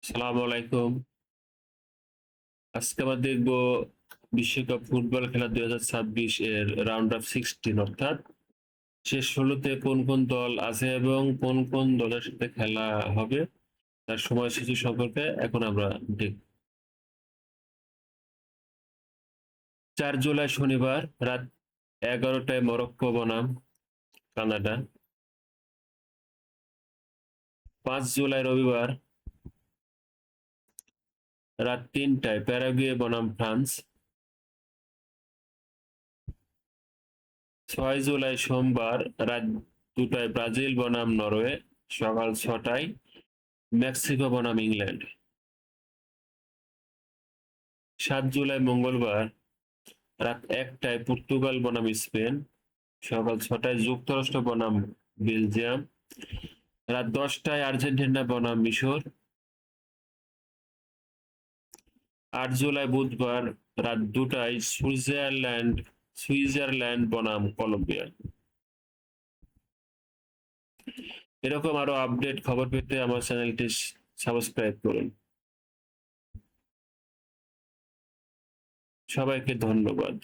সালাম আলাইকুম। আজকে আমরা দেখব বিশ্বকাপ ফুটবল খেলা 2026 এর রাউন্ড অফ 16, অর্থাৎ শেষ 16তে কোন কোন দল আছে এবং কোন কোন দলের সাথে খেলা হবে তার সময়সূচি সম্পর্কে এখন আমরা দেখব। 4 জুলাই শনিবার রাত 11টায় মরক্কো বনাম কানাডা। 5 জুলাই রবিবার রাত 3টায় প্যারাগুয়ে বনাম ফ্রান্স। 6 জুলাই সোমবার রাত 2টায় ব্রাজিল বনাম নরওয়ে। সকাল 6টায় মেক্সিকো বনাম ইংল্যান্ড। 7 জুলাই মঙ্গলবার রাত 1টায় পর্তুগাল বনাম স্পেন। সকাল 6টায় যুক্তরাষ্ট্র বনাম বেলজিয়াম। রাত 10টায় আর্জেন্টিনা বনাম মিশর। 8 জুলাই বুধবার রাত 2টায় সুইজারল্যান্ড বনাম কলম্বিয়া। এরকম আরো আপডেট খবর পেতে আমার চ্যানেলটি সাবস্ক্রাইব করুন। সবাইকে ধন্যবাদ।